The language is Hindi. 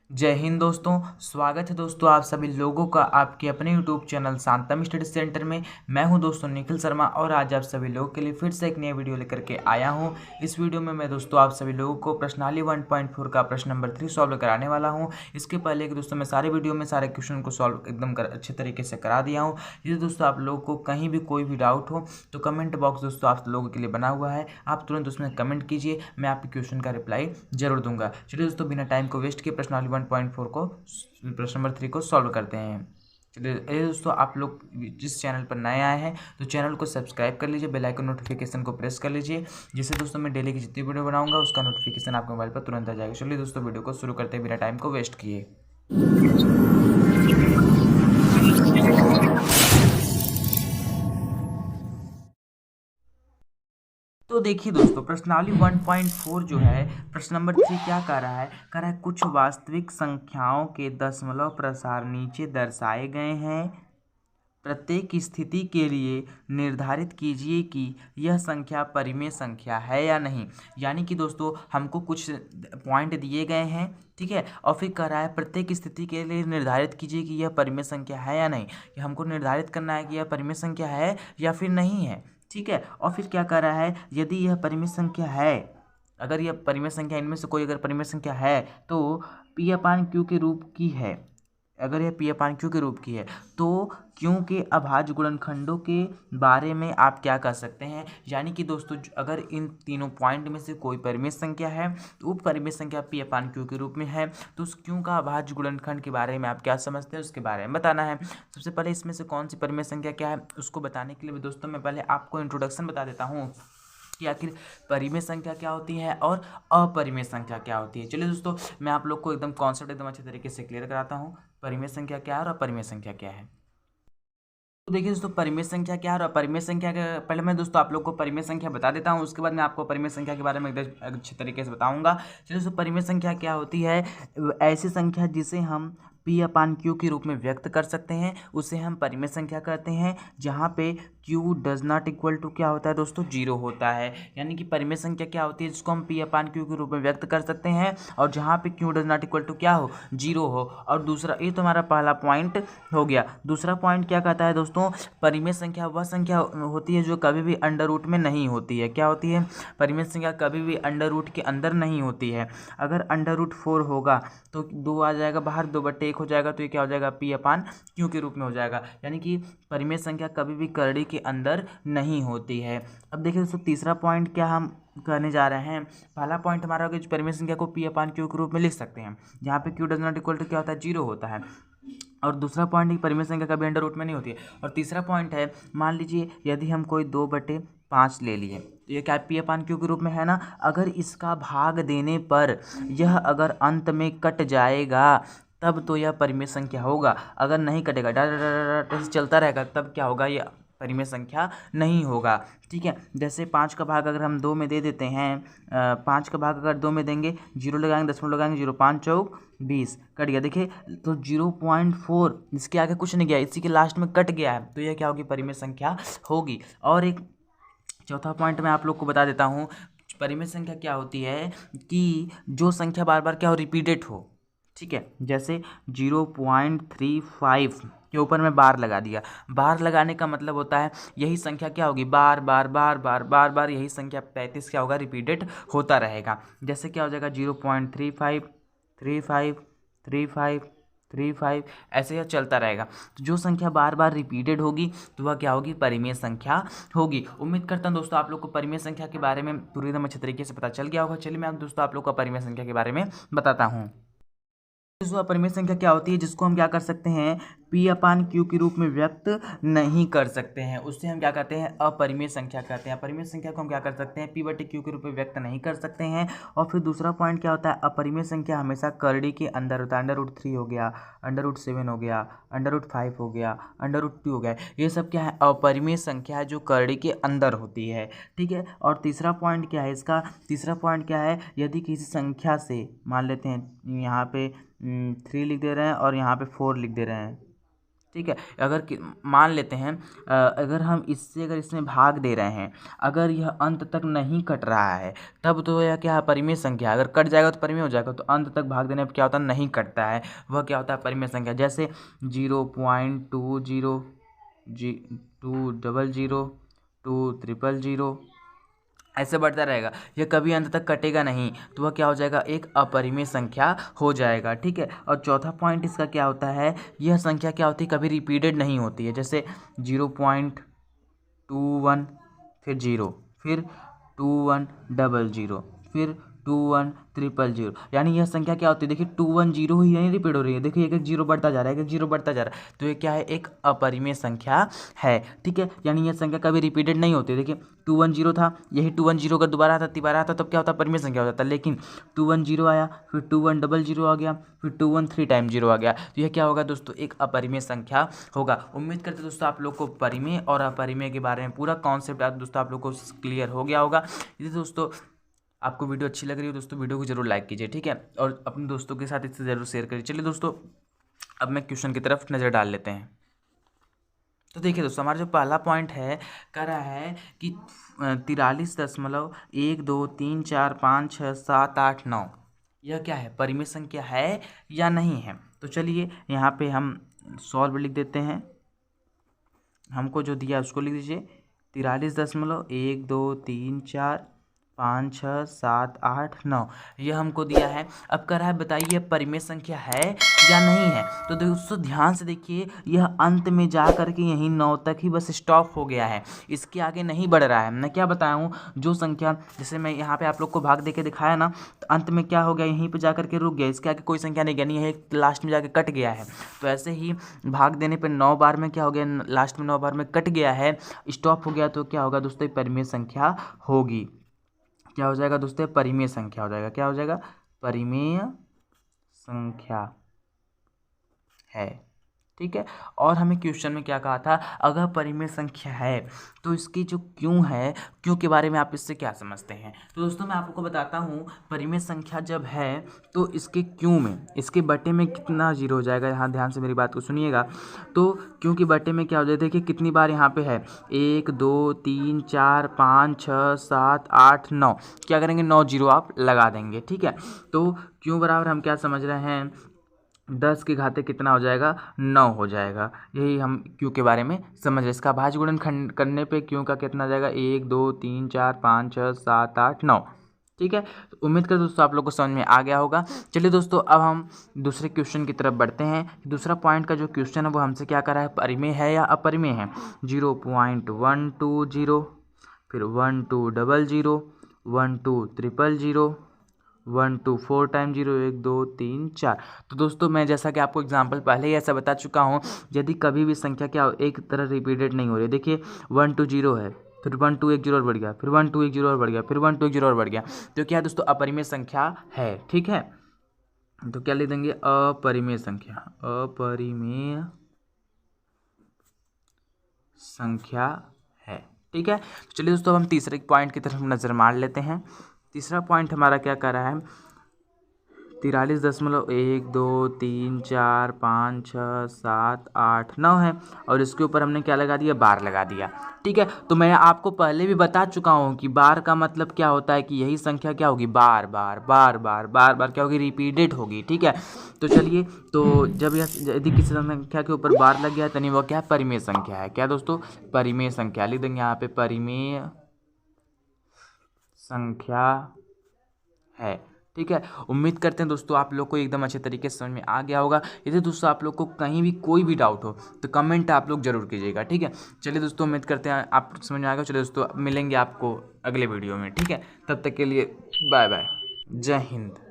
जय हिंद दोस्तों। स्वागत है दोस्तों आप सभी लोगों का आपके अपने यूट्यूब चैनल शांतम स्टडी सेंटर में। मैं हूं दोस्तों निखिल शर्मा और आज आप सभी लोगों के लिए फिर से एक नई वीडियो लेकर के आया हूं। इस वीडियो में मैं दोस्तों आप सभी लोगों को प्रश्नावली 1.4 का प्रश्न नंबर 3 सॉल्व कराने वाला हूं। इसके पहले कि दोस्तों मैं सारे वीडियो में सारे क्वेश्चन को सॉल्व एकदम अच्छे तरीके से करा दिया हूँ। यदि दोस्तों आप लोगों को कहीं भी कोई भी डाउट हो तो कमेंट बॉक्स दोस्तों आप लोगों के लिए बना हुआ है, आप तुरंत उसमें कमेंट कीजिए, मैं आपके क्वेश्चन का रिप्लाई जरूर दूंगा। चलिए दोस्तों बिना टाइम को वेस्ट किए प्रश्नावली 1.4 को प्रश्न नंबर 3 को सॉल्व करते हैं। चलिए दोस्तों आप लोग जिस चैनल पर नए आए हैं तो चैनल को सब्सक्राइब कर लीजिए, बेल आइकन नोटिफिकेशन को प्रेस कर लीजिए, जिससे दोस्तों मैं डेली की जितनी वीडियो बनाऊंगा उसका नोटिफिकेशन आपके मोबाइल पर तुरंत आ जाएगा। चलिए दोस्तों वीडियो को शुरू करते हैं बिना टाइम को वेस्ट किए। तो देखिए दोस्तों प्रश्नावली 1.4 जो है प्रश्न नंबर 3 क्या कह रहा है कुछ वास्तविक संख्याओं के दशमलव प्रसार नीचे दर्शाए गए हैं। प्रत्येक स्थिति के लिए निर्धारित कीजिए कि यह संख्या परिमेय संख्या है या नहीं। यानी कि दोस्तों हमको कुछ पॉइंट दिए गए हैं, ठीक है, और फिर कह रहा है प्रत्येक स्थिति के लिए निर्धारित कीजिए कि यह परिमेय संख्या है या नहीं। कि हमको निर्धारित करना है कि यह परिमेय संख्या है या फिर नहीं है, ठीक है। और फिर क्या कह रहा है, यदि यह परिमेय संख्या है, अगर यह परिमेय संख्या इनमें से कोई अगर परिमेय संख्या है तो पी अपान क्यू के रूप की है। अगर यह पी अपान क्यू के रूप की है तो क्यू के अभाज्य गुणनखंडों के बारे में आप क्या कर सकते हैं। यानी कि दोस्तों अगर इन तीनों पॉइंट में से कोई परिमेय संख्या है तो उप परिमेय संख्या पी अपान क्यू के रूप में है, तो उस क्यू का अभाज्य गुणनखंड के बारे में आप क्या समझते हैं उसके बारे में बताना है। सबसे पहले इसमें से कौन सी परिमेय संख्या क्या है उसको बताने के लिए भी दोस्तों मैं पहले आपको इंट्रोडक्शन बता देता हूँ कि आखिर परिमेय संख्या क्या होती है और अपरिमेय संख्या क्या होती है। चलिए दोस्तों मैं आप लोग को एकदम कॉन्सेप्ट एकदम अच्छे तरीके से क्लियर कराता हूँ, परिमेय संख्या क्या है और अपरिमेय संख्या क्या है। तो देखिए दोस्तों परिमेय संख्या क्या है और अपरिमेय संख्या का पहले मैं दोस्तों आप लोग को परिमेय संख्या बता देता हूँ, उसके बाद मैं आपको परिमेय संख्या के बारे में एकदम अच्छे तरीके से बताऊंगा। चलिए दोस्तों परिमेय संख्या क्या होती है, ऐसी संख्या जिसे हम पी अपान क्यू के रूप में व्यक्त कर सकते हैं उसे हम परिमेय संख्या कहते हैं, जहाँ पे Q does not equal to क्या होता है दोस्तों, जीरो होता है। यानी कि परिमेय संख्या क्या होती है जिसको हम पी अपान क्यू के रूप में व्यक्त कर सकते हैं और जहाँ पे Q does not equal to क्या हो, जीरो हो। और दूसरा, ये तो हमारा पहला पॉइंट हो गया। दूसरा पॉइंट क्या कहता है दोस्तों, परिमेय संख्या वह संख्या होती है जो कभी भी अंडर रूट में नहीं होती है। क्या होती है, परिमेय संख्या कभी भी अंडर रूट के अंदर नहीं होती है। अगर अंडर रूट 4 होगा तो 2 आ जाएगा बाहर, 2/1 हो जाएगा, तो ये क्या हो जाएगा, पी अपान क्यू के रूप में हो जाएगा। यानी कि परिमेय संख्या कभी भी करड़ी के अंदर नहीं होती है। अब देखिए दोस्तों तीसरा पॉइंट क्या हम करने जा रहे हैं। पहला पॉइंट हमारा होगा परिमेय संख्या को पी अपान क्यू के रूप में लिख सकते हैं, जहाँ पे Q does not equal to क्या होता है, जीरो होता है। और दूसरा पॉइंट है परिमेय संख्या कभी अंडर रूट में नहीं होती है। और तीसरा पॉइंट है, मान लीजिए यदि हम कोई 2/5 ले लिए तो ये क्या पी अपान क्यू के रूप में है ना। अगर इसका भाग देने पर यह अगर अंत में कट जाएगा तब तो यह परिमेय संख्या होगा। अगर नहीं कटेगा, ऐसे चलता रहेगा, तब क्या होगा, ये परिमेय संख्या नहीं होगा। ठीक है, जैसे 5 का भाग अगर हम 2 में दे देते हैं, 5 का भाग अगर 2 में देंगे, जीरो लगाएंगे, दशमलव लगाएंगे, 0 5 चौक 20 कट गया। देखिए तो 0.4 इसके आगे कुछ नहीं गया, इसी के लास्ट में कट गया है, तो यह क्या होगी, परिमेय संख्या होगी। और एक चौथा पॉइंट मैं आप लोग को बता देता हूँ, परिमेय संख्या क्या होती है कि जो संख्या बार बार क्या हो, रिपीटेड हो। ठीक है, जैसे 0.35 के ऊपर में बार लगा दिया। बार लगाने का मतलब होता है यही संख्या क्या होगी, बार बार बार बार बार बार यही संख्या 35 क्या होगा, रिपीटेड होता रहेगा। जैसे क्या हो जाएगा 0.35 35 35 35, ऐसे यह चलता रहेगा। तो जो संख्या बार बार रिपीटेड होगी तो वह क्या होगी, परिमेय संख्या होगी। उम्मीद करता हूँ दोस्तों आप लोग को परिमेय संख्या के बारे में पूरी एकदम अच्छे तरीके से पता चल गया होगा। चलिए मैं अब दोस्तों आप लोग को परिमेय संख्या के बारे में बताता हूँ। दोस्तों अपरिमेय संख्या क्या होती है जिसको हम क्या कर सकते हैं, पी अपान क्यू के रूप में व्यक्त नहीं कर सकते हैं, उससे हम क्या कहते हैं, अपरिमेय संख्या कहते हैं। अपरिमेय संख्या को हम क्या कर सकते हैं, पी बटे क्यू के रूप में व्यक्त नहीं कर सकते हैं। और फिर दूसरा पॉइंट क्या होता है, अपरिमेय संख्या हमेशा करड़ी के अंदर होता है। अंडर रूट 3 हो गया, अंडर रूट 7 हो गया, अंडर रूट 5 हो गया, अंडर रूट 2 हो गया, ये सब क्या है, अपरिमेय संख्या है जो करड़ी के अंदर होती है। ठीक है, और तीसरा पॉइंट क्या है इसका, तीसरा पॉइंट क्या है, यदि किसी संख्या से मान लेते हैं यहाँ पे 3 लिख दे रहे हैं और यहाँ पे 4 लिख दे रहे हैं, ठीक है। अगर मान लेते हैं अगर हम अगर इसमें भाग दे रहे हैं, अगर यह अंत तक नहीं कट रहा है तब तो यह क्या है, परिमेय संख्या। अगर कट जाएगा तो परिमेय हो जाएगा, तो अंत तक भाग देने पर क्या होता है, नहीं कटता है, वह क्या होता है, परिमेय संख्या। जैसे 0.20 200 200 ऐसे बढ़ता रहेगा, यह कभी अंत तक कटेगा नहीं, तो वह क्या हो जाएगा, एक अपरिमेय संख्या हो जाएगा। ठीक है। और चौथा पॉइंट इसका क्या होता है, यह संख्या क्या होती है, कभी रिपीटेड नहीं होती है। जैसे 0.21 फिर 0 फिर 2100 फिर 21300, यानी यह संख्या क्या होती है, देखिए 210 ही नहीं रिपीट हो रही है, देखिए एक एक जीरो बढ़ता जा रहा है, एक एक जीरो बढ़ता जा रहा है, तो ये क्या है, एक अपरिमेय संख्या है। ठीक है। यानी यह संख्या कभी रिपीटेड नहीं होती है। देखिए 210 था, यही 210 अगर दोबारा आता तिबारा आता तब क्या होता, परिमेय संख्या हो जाता, लेकिन 210 आया, फिर 2100 आ गया, फिर 213 टाइम 0 आ गया, तो यह क्या होगा दोस्तों, एक अपरिमेय संख्या होगा। उम्मीद करते दोस्तों आप लोग को परिमेय और अपरिमेय के बारे में पूरा कॉन्सेप्ट दोस्तों आप लोग को क्लियर हो गया होगा। यदि दोस्तों आपको वीडियो अच्छी लग रही हो दोस्तों, वीडियो को जरूर लाइक कीजिए। ठीक है। और अपने दोस्तों के साथ इसे जरूर शेयर करिए। चलिए दोस्तों अब मैं क्वेश्चन की तरफ नज़र डाल लेते हैं। तो देखिए दोस्तों हमारा जो पहला पॉइंट है, कह रहा है कि 43.1 2 3 4 5 6 7 8 9 यह क्या है, परिमेय संख्या है या नहीं है। तो चलिए यहाँ पे हम सॉल्व लिख देते हैं, हमको जो दिया उसको लिख दीजिए। 43.1 2 3 4 5 6 7 8 9 यह हमको दिया है। अब कह रहा है बताइए परिमेय संख्या है या नहीं है। तो दोस्तों ध्यान से देखिए, यह अंत में जा करके यहीं 9 तक ही बस स्टॉप हो गया है, इसके आगे नहीं बढ़ रहा है। मैं क्या बताया हूँ, जो संख्या जैसे मैं यहाँ पे आप लोग को भाग दे के दिखाया ना, तो अंत में क्या हो गया, यहीं पर जा करके रुक गया, इसके आगे कोई संख्या नहीं गया, नहीं है लास्ट में जाके कट गया है। तो ऐसे ही भाग देने पर 9 बार में क्या हो गया, लास्ट में 9 बार में कट गया है, स्टॉप हो गया, तो क्या होगा दोस्तों, परिमेय संख्या होगी। क्या हो जाएगा दोस्तों, परिमेय संख्या हो जाएगा। क्या हो जाएगा, परिमेय संख्या है। ठीक है। और हमें क्वेश्चन में क्या कहा था, अगर परिमेय संख्या है तो इसकी जो क्यों है, क्यों के बारे में आप इससे क्या समझते हैं। तो दोस्तों मैं आपको बताता हूँ, परिमेय संख्या जब है तो इसके क्यों में, इसके बटे में कितना जीरो हो जाएगा। यहाँ ध्यान से मेरी बात को सुनिएगा। तो क्योंकि बटे में क्या हो जाएगा, देखिए कितनी बार यहाँ पे है, 1 2 3 4 5 6 7 8 9, क्या करेंगे, 9 जीरो आप लगा देंगे। ठीक है। तो क्यों बराबर हम क्या समझ रहे हैं, 10 के घाते कितना हो जाएगा, 9 हो जाएगा। यही हम क्यू के बारे में समझ रहे। इसका भाज्य गुणन करने पे क्यू का कितना आ जाएगा, 1 2 3 4 5 6 7 8 9। ठीक है। तो उम्मीद करते दोस्तों आप लोग को समझ में आ गया होगा। चलिए दोस्तों अब हम दूसरे क्वेश्चन की तरफ बढ़ते हैं। दूसरा पॉइंट का जो क्वेश्चन है वो हमसे क्या कर रहा है, परिमेय है या अपरिमेय है। 0.120 फिर 1200 12300 124 टाइम 0 1 2 3 4। तो दोस्तों मैं जैसा कि आपको एग्जांपल पहले ही ऐसा बता चुका हूँ, यदि कभी भी संख्या क्या एक तरह रिपीटेड नहीं हो रही, देखिए 120 है, फिर 1210 और बढ़ गया, फिर 1210 और बढ़ गया, फिर 1210 और बढ़ गया, तो क्या है दोस्तों, अपरिमेय संख्या है। ठीक है। तो क्या लिख देंगे, अपरिमेय संख्या, अपरिमेय संख्या है। ठीक है। तो चलिए दोस्तों हम तीसरे पॉइंट की तरफ नज़र मार लेते हैं। तीसरा पॉइंट हमारा क्या कर रहा है, 43.1 2 3 4 5 6 7 8 9 है, और इसके ऊपर हमने क्या लगा दिया, बार लगा दिया। ठीक है। तो मैं आपको पहले भी बता चुका हूँ कि बार का मतलब क्या होता है, कि यही संख्या क्या होगी, बार बार बार बार बार बार क्या होगी, रिपीटेड होगी। ठीक है। तो चलिए, तो जब यदि किसी संख्या के ऊपर बार लग गया तो वो क्या, परिमेय संख्या है। क्या दोस्तों, परिमेय संख्या लिख देंगे यहाँ पे, परिमेय संख्या है। ठीक है। उम्मीद करते हैं दोस्तों आप लोग को एकदम अच्छे तरीके से समझ में आ गया होगा। यदि दोस्तों आप लोग को कहीं भी कोई भी डाउट हो तो कमेंट आप लोग जरूर कीजिएगा। ठीक है। चलिए दोस्तों उम्मीद करते हैं आप समझ में आ गया। चलिए दोस्तों मिलेंगे आपको अगले वीडियो में। ठीक है। तब तक के लिए बाय बाय, जय हिंद।